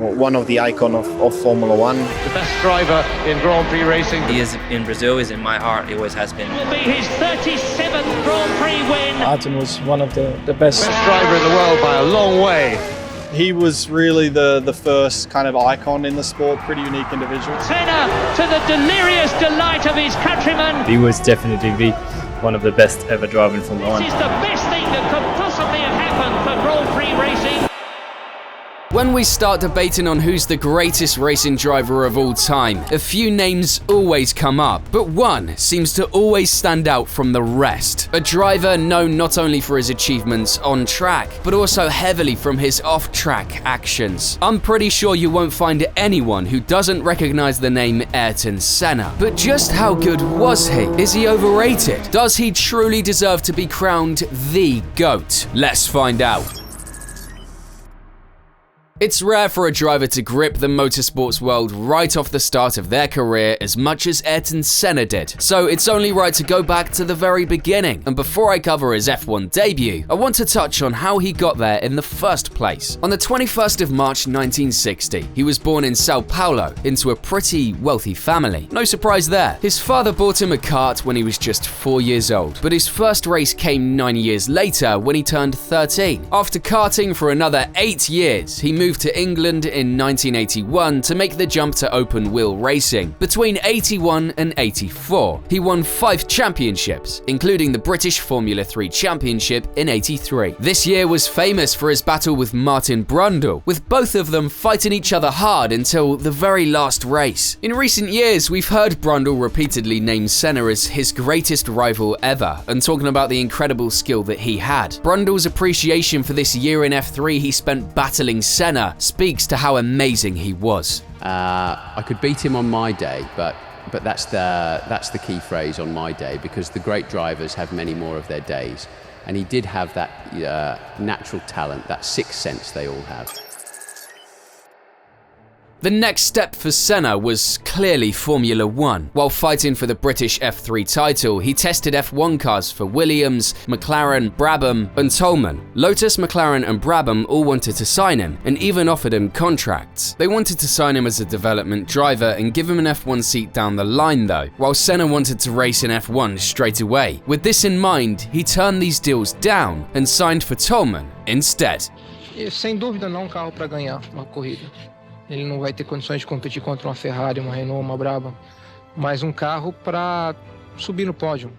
one of the icon of Formula One. The best driver in Grand Prix racing. He is in Brazil, is in my heart, he always has been. It will be his 37th Grand Prix win. Ayrton was one of the best. Best driver in the world by a long way. He was really the first kind of icon in the sport, pretty unique individual. Senna, to the delirious delight of his countrymen. He was definitely one of the best ever driving Formula One. This is the best thing that could possibly have happened for Grand Prix racing. When we start debating on who's the greatest racing driver of all time, a few names always come up, but one seems to always stand out from the rest. A driver known not only for his achievements on track, but also heavily from his off-track actions. I'm pretty sure you won't find anyone who doesn't recognize the name Ayrton Senna. But just how good was he? Is he overrated? Does he truly deserve to be crowned the GOAT? Let's find out. It's rare for a driver to grip the motorsports world right off the start of their career as much as Ayrton Senna did, so it's only right to go back to the very beginning. And before I cover his F1 debut, I want to touch on how he got there in the first place. On the 21st of March 1960, he was born in Sao Paulo into a pretty wealthy family. No surprise there. His father bought him a kart when he was just 4 years old, but his first race came 9 years later when he turned 13. After karting for another 8 years, he moved to England in 1981 to make the jump to open-wheel racing. Between 81 and 84, he won 5 championships, including the British Formula 3 Championship in 83. This year was famous for his battle with Martin Brundle, with both of them fighting each other hard until the very last race. In recent years, we've heard Brundle repeatedly name Senna as his greatest rival ever, and talking about the incredible skill that he had. Brundle's appreciation for this year in F3 he spent battling Senna speaks to how amazing he was. I could beat him on my day, but that's the key phrase, on my day, because the great drivers have many more of their days, and he did have that natural talent, that sixth sense they all have. The next step for Senna was clearly Formula One. While fighting for the British F3 title, he tested F1 cars for Williams, McLaren, Brabham, and Toleman. Lotus, McLaren, and Brabham all wanted to sign him, and even offered him contracts. They wanted to sign him as a development driver and give him an F1 seat down the line though, while Senna wanted to race in F1 straight away. With this in mind, he turned these deals down and signed for Toleman instead. Sem dúvida não carro para ganhar uma corrida. Ele não vai ter condições de competir contra uma Ferrari, uma Renault, uma Brabham, mas carro para subir no pódio.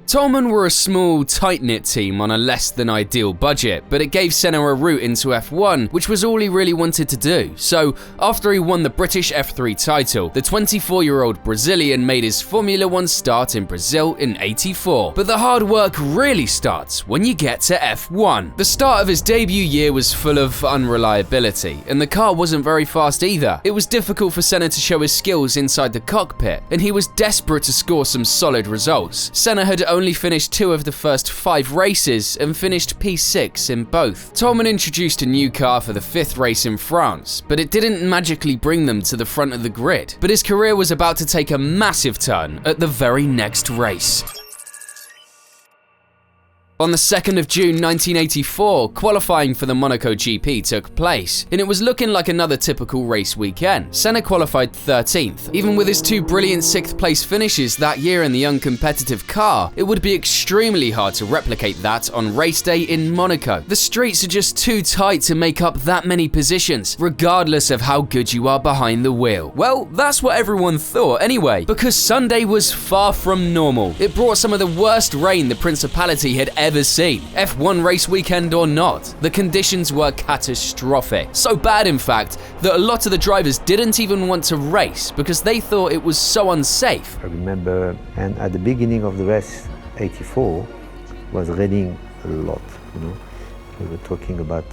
Toleman were a small, tight-knit team on a less than ideal budget, but it gave Senna a route into F1, which was all he really wanted to do. So, after he won the British F3 title, the 24-year-old Brazilian made his Formula One start in Brazil in '84. But the hard work really starts when you get to F1. The start of his debut year was full of unreliability, and the car wasn't very fast either. It was difficult for Senna to show his skills inside the cockpit, and he was desperate to score some solid results. Senna had only finished 2 of the first 5 races and finished P6 in both. Toleman introduced a new car for the 5th race in France, but it didn't magically bring them to the front of the grid. But his career was about to take a massive turn at the very next race. On the 2nd of June 1984, qualifying for the Monaco GP took place, and it was looking like another typical race weekend. Senna qualified 13th. Even with his 2 brilliant 6th place finishes that year in the uncompetitive car, it would be extremely hard to replicate that on race day in Monaco. The streets are just too tight to make up that many positions, regardless of how good you are behind the wheel. Well, that's what everyone thought anyway, because Sunday was far from normal. It brought some of the worst rain the Principality had ever seen. F1 race weekend or not, the conditions were catastrophic. So bad, in fact, that a lot of the drivers didn't even want to race because they thought it was so unsafe. I remember, and at the beginning of the race, 84, was raining a lot, We were talking about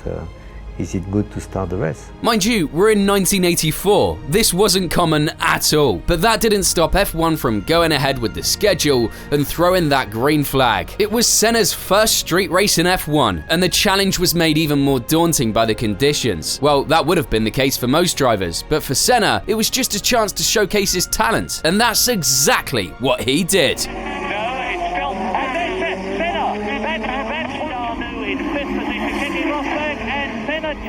is it good to start the race? Mind you, we're in 1984. This wasn't common at all. But that didn't stop F1 from going ahead with the schedule and throwing that green flag. It was Senna's first street race in F1, and the challenge was made even more daunting by the conditions. Well, that would have been the case for most drivers, but for Senna, it was just a chance to showcase his talent, and that's exactly what he did.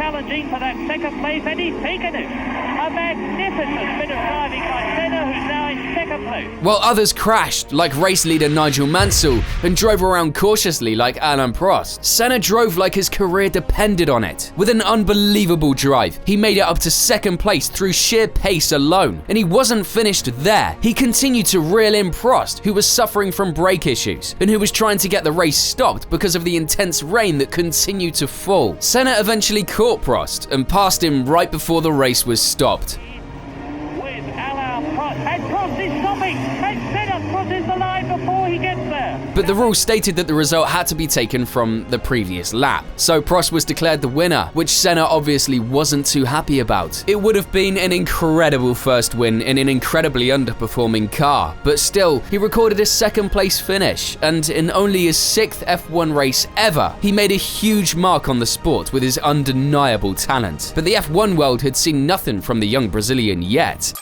challenging for that second place, and he's taken it. A magnificent bit of driving by Senna, who's now in second place. While others crashed, like race leader Nigel Mansell, and drove around cautiously like Alain Prost, Senna drove like his career depended on it. With an unbelievable drive, he made it up to second place through sheer pace alone. And he wasn't finished there. He continued to reel in Prost, who was suffering from brake issues, and who was trying to get the race stopped because of the intense rain that continued to fall. Senna eventually caught Prost and passed him right before the race was stopped. With Alain Prost, and Prost is stopping, and Senna crosses the line before he gets there. But the rule stated that the result had to be taken from the previous lap, so Prost was declared the winner, which Senna obviously wasn't too happy about. It would have been an incredible first win in an incredibly underperforming car, but still, he recorded a second place finish, and in only his 6th F1 race ever, he made a huge mark on the sport with his undeniable talent. But the F1 world had seen nothing from the young Brazilian yet.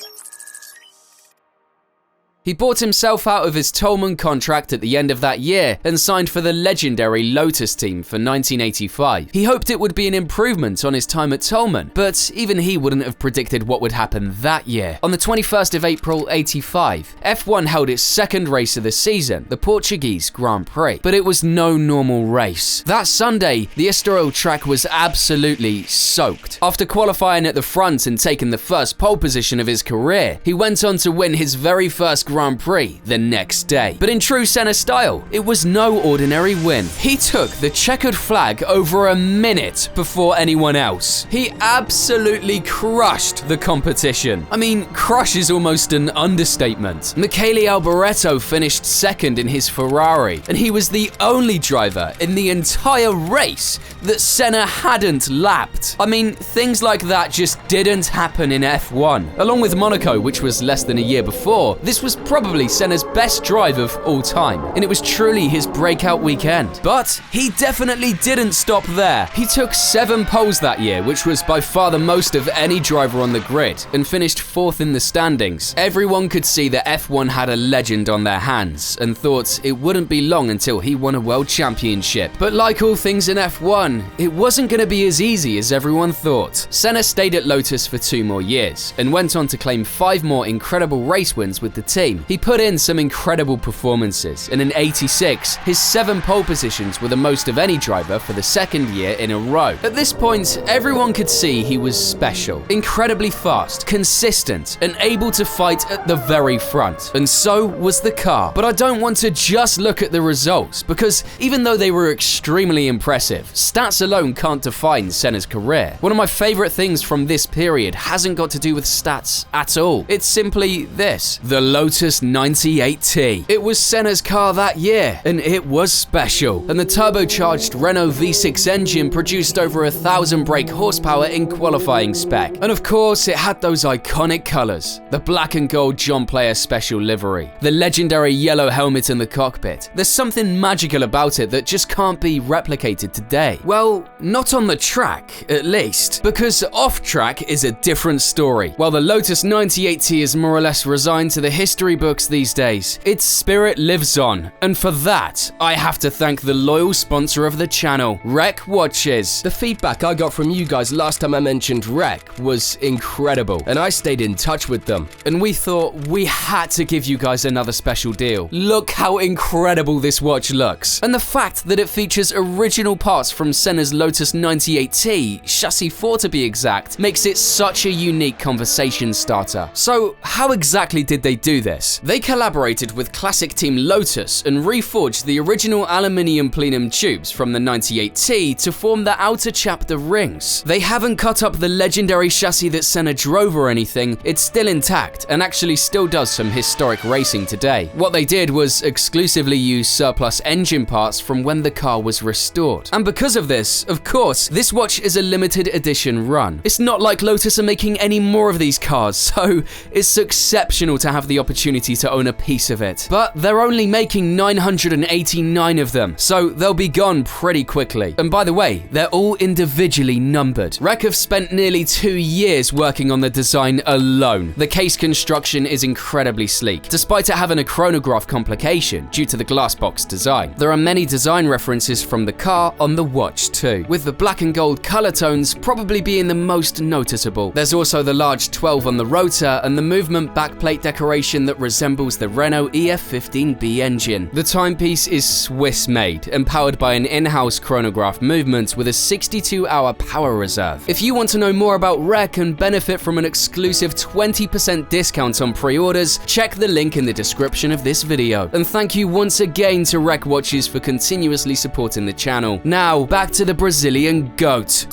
He bought himself out of his Toleman contract at the end of that year and signed for the legendary Lotus team for 1985. He hoped it would be an improvement on his time at Toleman, but even he wouldn't have predicted what would happen that year. On the 21st of April 85, F1 held its second race of the season, the Portuguese Grand Prix, but it was no normal race. That Sunday, the Estoril track was absolutely soaked. After qualifying at the front and taking the first pole position of his career, he went on to win his very first Grand Prix the next day. But in true Senna style, it was no ordinary win. He took the checkered flag over a minute before anyone else. He absolutely crushed the competition. I mean, crush is almost an understatement. Michele Alboreto finished second in his Ferrari, and he was the only driver in the entire race that Senna hadn't lapped. I mean, things like that just didn't happen in F1. Along with Monaco, which was less than a year before, this was probably Senna's best drive of all time, and it was truly his breakout weekend. But he definitely didn't stop there. He took 7 poles that year, which was by far the most of any driver on the grid, and finished 4th in the standings. Everyone could see that F1 had a legend on their hands, and thought it wouldn't be long until he won a world championship. But like all things in F1, it wasn't going to be as easy as everyone thought. Senna stayed at Lotus for 2 more years, and went on to claim 5 more incredible race wins with the team. He put in some incredible performances, and in '86, his 7 pole positions were the most of any driver for the 2nd year in a row. At this point, everyone could see he was special, incredibly fast, consistent, and able to fight at the very front. And so was the car. But I don't want to just look at the results, because even though they were extremely impressive, stats alone can't define Senna's career. One of my favorite things from this period hasn't got to do with stats at all. It's simply this: the Lotus 98T. It was Senna's car that year, and it was special. And the turbocharged Renault V6 engine produced over 1,000 brake horsepower in qualifying spec. And of course, it had those iconic colors: the black and gold John Player special livery, the legendary yellow helmet in the cockpit. There's something magical about it that just can't be replicated today. Well, not on the track, at least, because off track is a different story. While the Lotus 98T is more or less resigned to the history books these days, its spirit lives on, and for that, I have to thank the loyal sponsor of the channel, Rec Watches. The feedback I got from you guys last time I mentioned Rec was incredible, and I stayed in touch with them, and we thought we had to give you guys another special deal. Look how incredible this watch looks, and the fact that it features original parts from Senna's Lotus 98T, chassis 4 to be exact, makes it such a unique conversation starter. So how exactly did they do this? They collaborated with classic team Lotus and reforged the original aluminium plenum tubes from the 98T to form the outer chapter rings. They haven't cut up the legendary chassis that Senna drove or anything, it's still intact and actually still does some historic racing today. What they did was exclusively use surplus engine parts from when the car was restored. And because of this, of course, this watch is a limited edition run. It's not like Lotus are making any more of these cars, so it's exceptional to have the opportunity opportunity to own a piece of it. But they're only making 989 of them, so they'll be gone pretty quickly. And by the way, they're all individually numbered. REC have spent nearly 2 years working on the design alone. The case construction is incredibly sleek, despite it having a chronograph complication due to the glass box design. There are many design references from the car on the watch too, with the black and gold color tones probably being the most noticeable. There's also the large 12 on the rotor and the movement backplate decoration that resembles the Renault EF15B engine. The timepiece is Swiss-made and powered by an in-house chronograph movement with a 62-hour power reserve. If you want to know more about REC and benefit from an exclusive 20% discount on pre-orders, check the link in the description of this video. And thank you once again to REC Watches for continuously supporting the channel. Now, back to the Brazilian GOAT.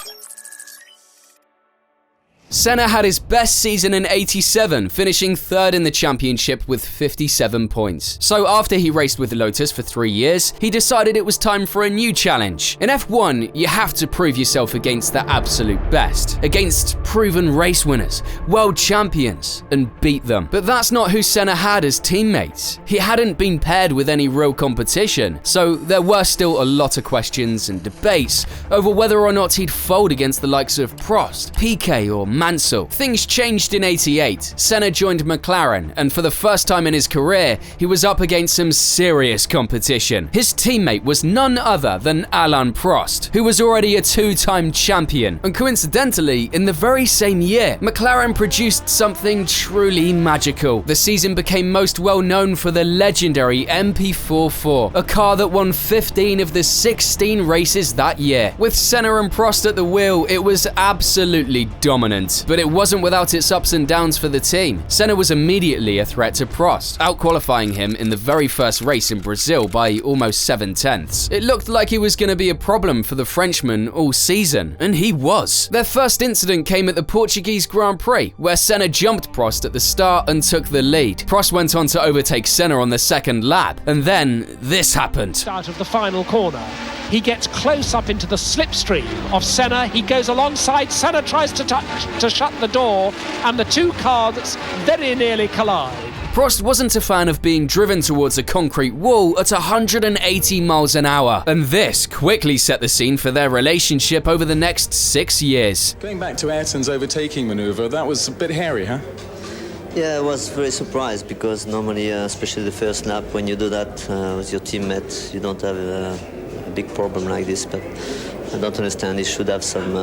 Senna had his best season in '87, finishing third in the championship with 57 points. So after he raced with Lotus for 3 years, he decided it was time for a new challenge. In F1, you have to prove yourself against the absolute best, against proven race winners, world champions, and beat them. But that's not who Senna had as teammates. He hadn't been paired with any real competition, so there were still a lot of questions and debates over whether or not he'd fold against the likes of Prost, Piquet, or Mansell. Things changed in '88. Senna joined McLaren, and for the first time in his career, he was up against some serious competition. His teammate was none other than Alain Prost, who was already a 2-time champion. And coincidentally, in the very same year, McLaren produced something truly magical. The season became most well known for the legendary MP44, a car that won 15 of the 16 races that year. With Senna and Prost at the wheel, it was absolutely dominant. But it wasn't without its ups and downs for the team. Senna was immediately a threat to Prost, out-qualifying him in the very first race in Brazil by almost 7/10. It looked like he was going to be a problem for the Frenchman all season, and he was. Their first incident came at the Portuguese Grand Prix, where Senna jumped Prost at the start and took the lead. Prost went on to overtake Senna on the second lap, and then this happened. Out of the final corner, he gets close up into the slipstream of Senna. He goes alongside. Senna tries to shut the door, and the two cars very nearly collide. Prost wasn't a fan of being driven towards a concrete wall at 180 miles an hour, and this quickly set the scene for their relationship over the next 6 years. Going back to Ayrton's overtaking maneuver, that was a bit hairy, huh? Yeah, I was very surprised because normally, especially the first lap, when you do that with your teammates, you don't have a big problem like this, but I don't understand. He should have some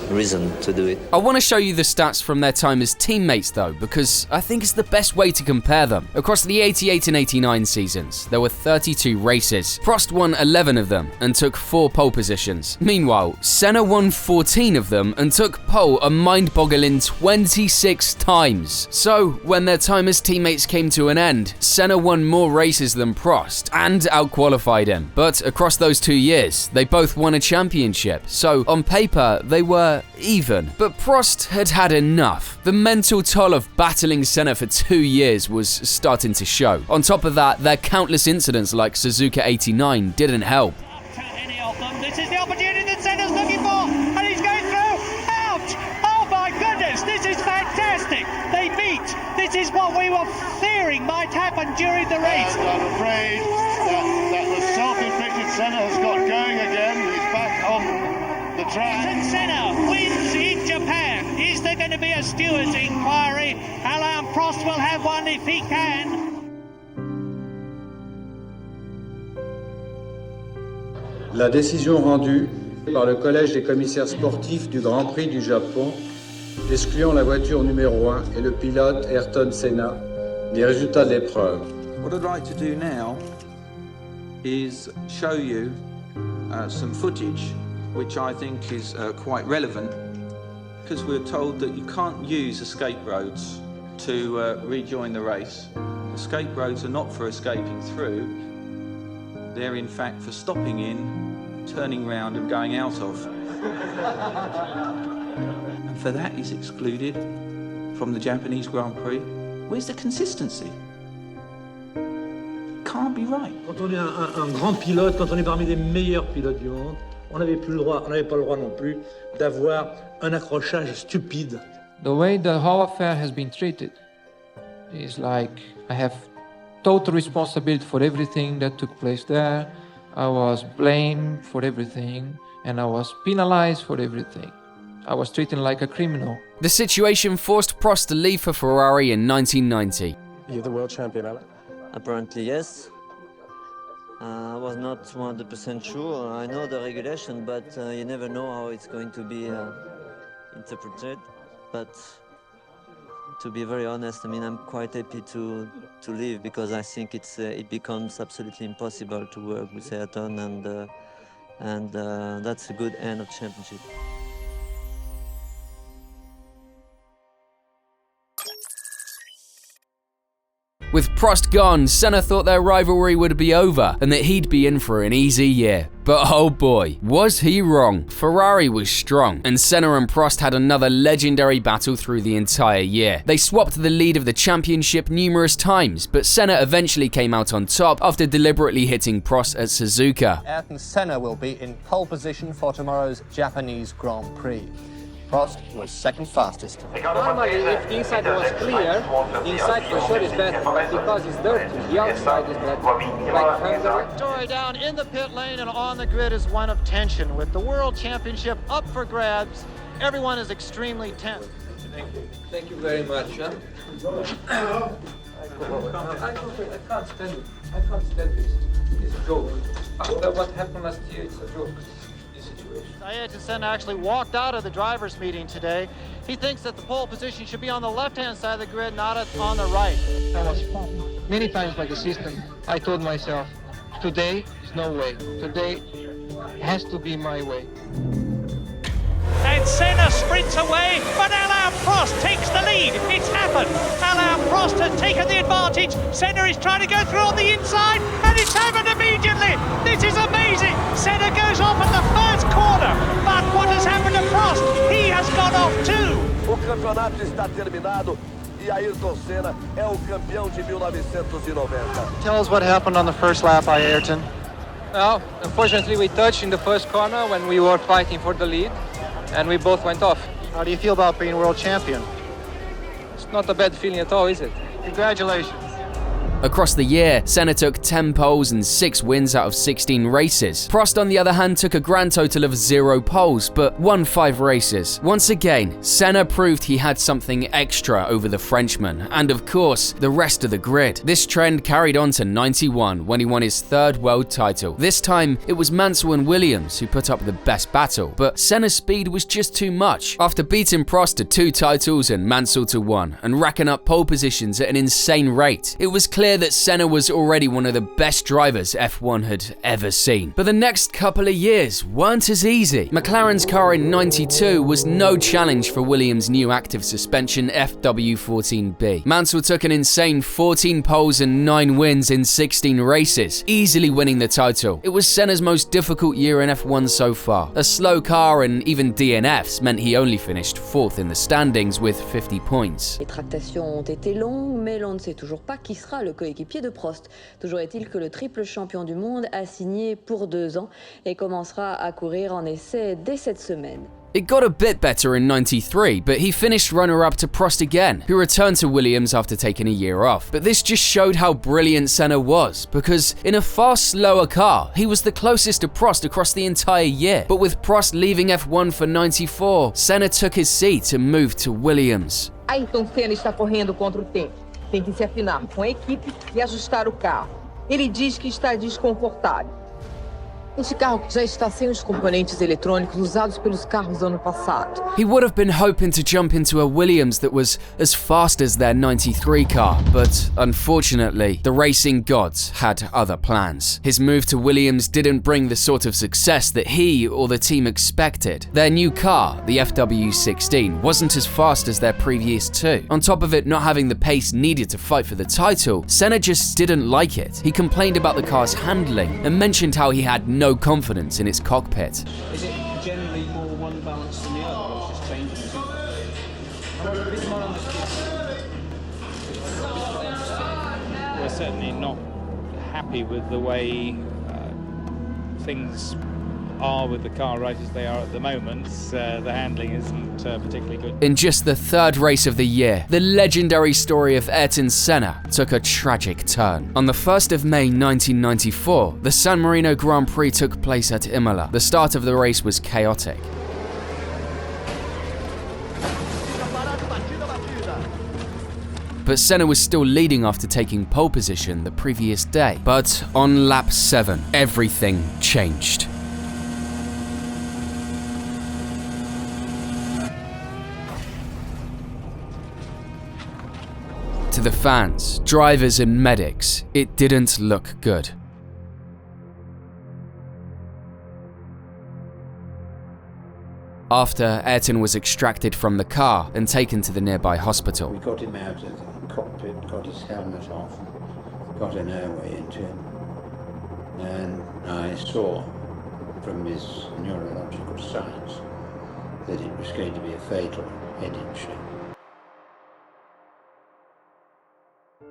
reason to do it. I want to show you the stats from their time as teammates though, because I think it's the best way to compare them. Across the 88 and 89 seasons, there were 32 races. Prost won 11 of them and took 4 pole positions. Meanwhile, Senna won 14 of them and took pole a mind-boggling 26 times. So, when their time as teammates came to an end, Senna won more races than Prost and out-qualified him. But across those 2 years, they both won a championship, so on paper, they were even. But Prost had had enough. The mental toll of battling Senna for 2 years was starting to show. On top of that, their countless incidents like Suzuka 89 didn't help. This is the opportunity that Senna's looking for, and he's going through. Ouch! Oh my goodness, this is fantastic. They beat. This is what we were fearing might happen during the race. And I'm afraid that the self-inflicted Senna has got going again. He's back on the track. Ayrton Senna wins in Japan. Is there going to be a stewards' inquiry? Alain Prost will have one if he can. La décision rendue par le Collège des commissaires sportifs du Grand Prix du Japon, excluant la voiture numéro 1 et le pilote Ayrton Senna, des résultats de l'épreuve. What I'd like to do now is show you some footage which I think is quite relevant, because we're told that you can't use escape roads to rejoin the race. Escape roads are not for escaping through. They're in fact for stopping in, turning round and going out of. And for that is excluded from the Japanese Grand Prix. Where's the consistency? Can't be right. Quand on est un grand pilote, quand on est parmi les meilleurs pilotes du monde, on n'avait pas le droit non plus d'avoir un accrochage stupide. The way the whole affair has been treated It's like I have total responsibility for everything that took place there. I was blamed for everything, and I was penalized for everything. I was treated like a criminal. The situation forced Prost to leave for Ferrari in 1990. You're the world champion, Alex? Apparently, yes. I was not 100% sure. I know the regulation, but you never know how it's going to be interpreted. But to be very honest, I mean, I'm quite happy to leave because I think it becomes absolutely impossible to work with Ayrton, and that's a good end of championship. With Prost gone, Senna thought their rivalry would be over and that he'd be in for an easy year. But oh boy, was he wrong. Ferrari was strong, and Senna and Prost had another legendary battle through the entire year. They swapped the lead of the championship numerous times, but Senna eventually came out on top after deliberately hitting Prost at Suzuka. Ayrton Senna will be in pole position for tomorrow's Japanese Grand Prix. Prost was second fastest. Normally, if the inside was clear, the inside for sure is better, but because it's dirty, the outside is better. Like Hungary. Story down in the pit lane and on the grid is one of tension. With the World Championship up for grabs, everyone is extremely tense. Thank you very much. Huh? I can't stand it. I can't stand this. It's a joke. After what happened last year, it's a joke. Ayrton Senna actually walked out of the drivers' meeting today. He thinks that the pole position should be on the left-hand side of the grid, not on the right. I was many times by the system. I told myself, today is no way. Today has to be my way. And Senna sprints away, but Alain Prost takes the lead. It's happened. Alain Prost has taken the advantage. Senna is trying to go through on the inside, and it's happened immediately. This is amazing. Senna goes off at the first corner, but what has happened to Prost? He has gone off too. O campeonato está terminado e Ayrton Senna é o campeão de 1990. Tell us what happened on the first lap by Ayrton. Well, unfortunately we touched in the first corner when we were fighting for the lead, and we both went off. How do you feel about being world champion? It's not a bad feeling at all, is it? Congratulations. Across the year, Senna took 10 poles and 6 wins out of 16 races. Prost, on the other hand, took a grand total of 0 poles, but won 5 races. Once again, Senna proved he had something extra over the Frenchman, and of course, the rest of the grid. This trend carried on to 91, when he won his 3rd world title. This time, it was Mansell and Williams who put up the best battle, but Senna's speed was just too much. After beating Prost to 2 titles and Mansell to 1, and racking up pole positions at an insane rate, it was clear that Senna was already one of the best drivers F1 had ever seen. But the next couple of years weren't as easy. McLaren's car in 92 was no challenge for Williams' new active suspension FW14B. Mansell took an insane 14 poles and 9 wins in 16 races, easily winning the title. It was Senna's most difficult year in F1 so far. A slow car and even DNFs meant he only finished 4th in the standings with 50 points. Les tractations ont été longues, mais l'on ne sait toujours pas qui sera le coéquipier de Prost. Toujours est-il que le triple champion du monde a signé pour 2 ans et commencera à courir en essai dès cette semaine. It got a bit better in 93, but he finished runner-up to Prost again, who returned to Williams after taking a year off. But this just showed how brilliant Senna was, because in a far slower car, he was the closest to Prost across the entire year. But with Prost leaving F1 for 94, Senna took his seat and moved to Williams. Ayrton Senna está correndo contra o tempo. Tem que se afinar com a equipe e ajustar o carro. Ele diz que está desconfortável. Este carro já está sem os componentes eletrônicos usados pelos carros do ano passado. He would have been hoping to jump into a Williams that was as fast as their 93 car, but unfortunately, the racing gods had other plans. His move to Williams didn't bring the sort of success that he or the team expected. Their new car, the FW16, wasn't as fast as their previous 2. On top of it not having the pace needed to fight for the title, Senna just didn't like it. He complained about the car's handling and mentioned how he had no confidence in its cockpit. Is it generally more one balance than the other, or it's just changing? We're certainly not happy with the way things are with the car right as they are at the moment, the handling isn't particularly good. In just the third race of the year, the legendary story of Ayrton Senna took a tragic turn. On the 1st of May 1994, the San Marino Grand Prix took place at Imola. The start of the race was chaotic. But Senna was still leading after taking pole position the previous day. But on lap 7, everything changed. To the fans, drivers and medics, it didn't look good. After, Ayrton was extracted from the car and taken to the nearby hospital. We got him out of the cockpit, got his helmet off, got an airway into him, and I saw from his neurological signs that it was going to be a fatal head injury.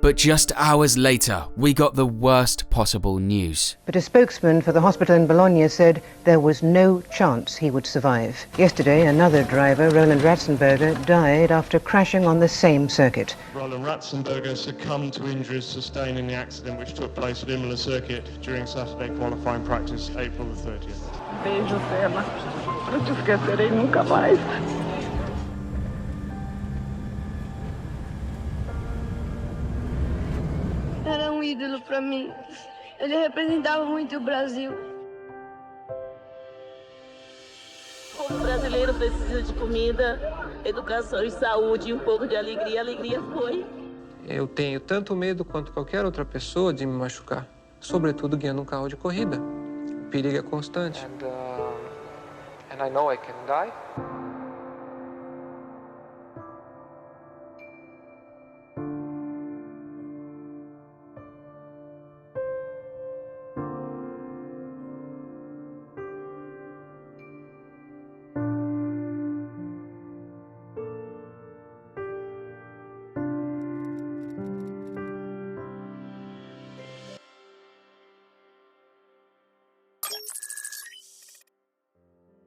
But just hours later, we got the worst possible news. But a spokesman for the hospital in Bologna said there was no chance he would survive. Yesterday, another driver, Roland Ratzenberger, died after crashing on the same circuit. Roland Ratzenberger succumbed to injuries sustained in the accident which took place at Imola Circuit during Saturday qualifying practice, April the 30th. Beijo, Senna. Não te esquecerei nunca mais. Era ídolo para mim. Ele representava muito o Brasil. O brasileiro precisa de comida, educação e saúde e pouco de alegria. Alegria foi. Eu tenho tanto medo quanto qualquer outra pessoa de me machucar, sobretudo guiando carro de corrida. O perigo é constante. And I know I can die.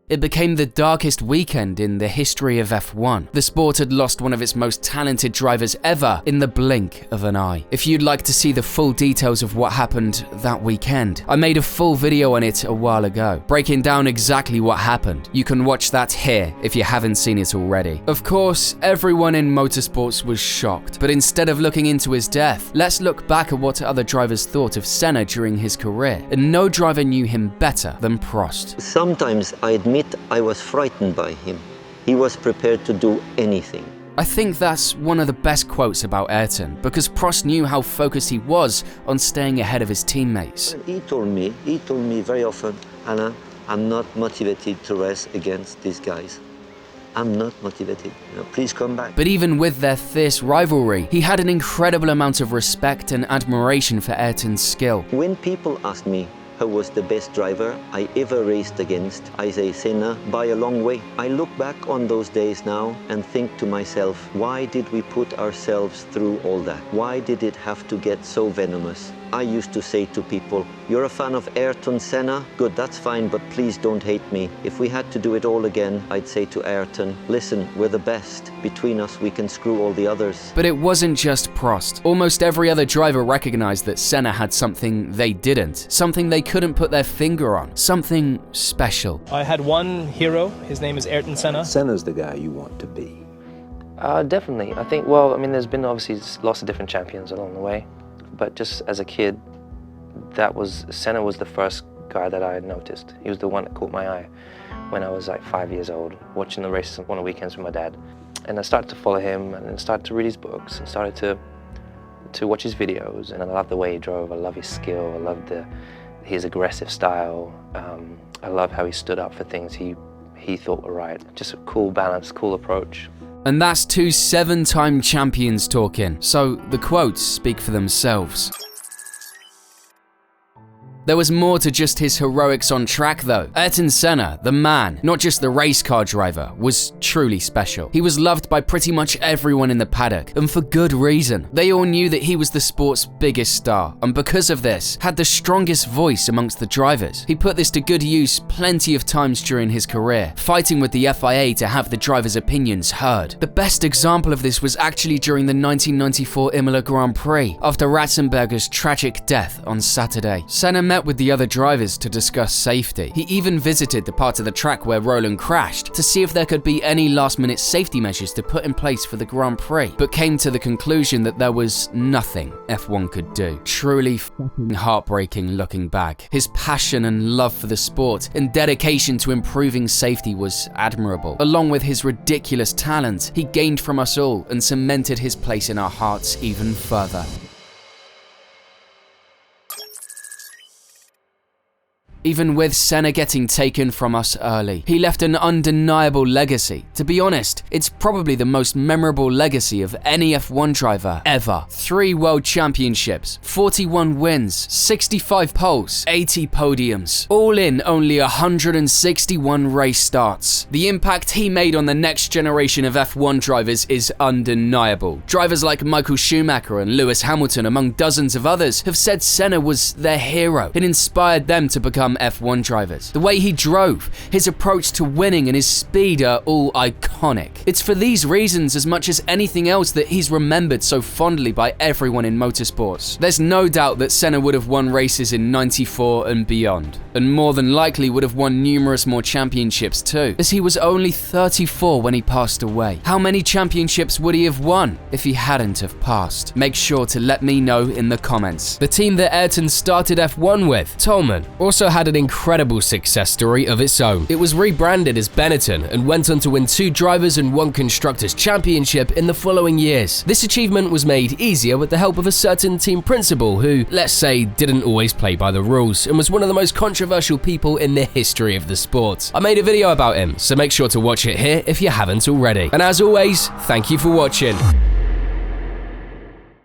It became the darkest weekend in the history of F1. The sport had lost one of its most talented drivers ever in the blink of an eye. If you'd like to see the full details of what happened that weekend, I made a full video on it a while ago, breaking down exactly what happened. You can watch that here if you haven't seen it already. Of course, everyone in motorsports was shocked, but instead of looking into his death, let's look back at what other drivers thought of Senna during his career, and no driver knew him better than Prost. Sometimes I admit I was frightened by him. He was prepared to do anything. I think that's one of the best quotes about Ayrton, because Prost knew how focused he was on staying ahead of his teammates. He told me very often, Alain, I'm not motivated to race against these guys. I'm not motivated. Please come back. But even with their fierce rivalry, he had an incredible amount of respect and admiration for Ayrton's skill. When people ask me who was the best driver I ever raced against, I say Senna by a long way. I look back on those days now and think to myself, why did we put ourselves through all that? Why did it have to get so venomous? I used to say to people, you're a fan of Ayrton Senna? Good, that's fine, but please don't hate me. If we had to do it all again, I'd say to Ayrton, listen, we're the best. Between us, we can screw all the others. But it wasn't just Prost. Almost every other driver recognized that Senna had something they didn't, something they couldn't put their finger on, something special. I had one hero, his name is Ayrton Senna. Senna's the guy you want to be. Definitely. I think, well, I mean, there's been obviously lots of different champions along the way. But just as a kid, Senna was the first guy that I had noticed. He was the one that caught my eye when I was like 5 years old, watching the races on the weekends with my dad. And I started to follow him and started to read his books and started to watch his videos. And I loved the way he drove, I love his skill, I loved his aggressive style. I love how he stood up for things he thought were right. Just a cool balance, cool approach. And that's two 7-time champions talking, so the quotes speak for themselves. There was more to just his heroics on track though. Ayrton Senna, the man, not just the race car driver, was truly special. He was loved by pretty much everyone in the paddock, and for good reason. They all knew that he was the sport's biggest star, and because of this, had the strongest voice amongst the drivers. He put this to good use plenty of times during his career, fighting with the FIA to have the drivers' opinions heard. The best example of this was actually during the 1994 Imola Grand Prix, after Ratzenberger's tragic death on Saturday. Senna met with the other drivers to discuss safety. He even visited the part of the track where Roland crashed to see if there could be any last-minute safety measures to put in place for the Grand Prix, but came to the conclusion that there was nothing F1 could do. Truly fucking heartbreaking looking back. His passion and love for the sport and dedication to improving safety was admirable. Along with his ridiculous talent, he gained from us all and cemented his place in our hearts even further. Even with Senna getting taken from us early, he left an undeniable legacy. To be honest, it's probably the most memorable legacy of any F1 driver ever. 3 world championships, 41 wins, 65 poles, 80 podiums, all in only 161 race starts. The impact he made on the next generation of F1 drivers is undeniable. Drivers like Michael Schumacher and Lewis Hamilton, among dozens of others, have said Senna was their hero and inspired them to become F1 drivers. The way he drove, his approach to winning, and his speed are all iconic. It's for these reasons as much as anything else that he's remembered so fondly by everyone in motorsports. There's no doubt that Senna would have won races in '94 and beyond, and more than likely would have won numerous more championships too, as he was only 34 when he passed away. How many championships would he have won if he hadn't have passed? Make sure to let me know in the comments. The team that Ayrton started F1 with, Toleman, also had an incredible success story of its own. It was rebranded as Benetton and went on to win 2 drivers and 1 constructors championship in the following years. This achievement was made easier with the help of a certain team principal who, let's say, didn't always play by the rules and was one of the most controversial people in the history of the sport. I made a video about him, so make sure to watch it here if you haven't already. And as always, thank you for watching.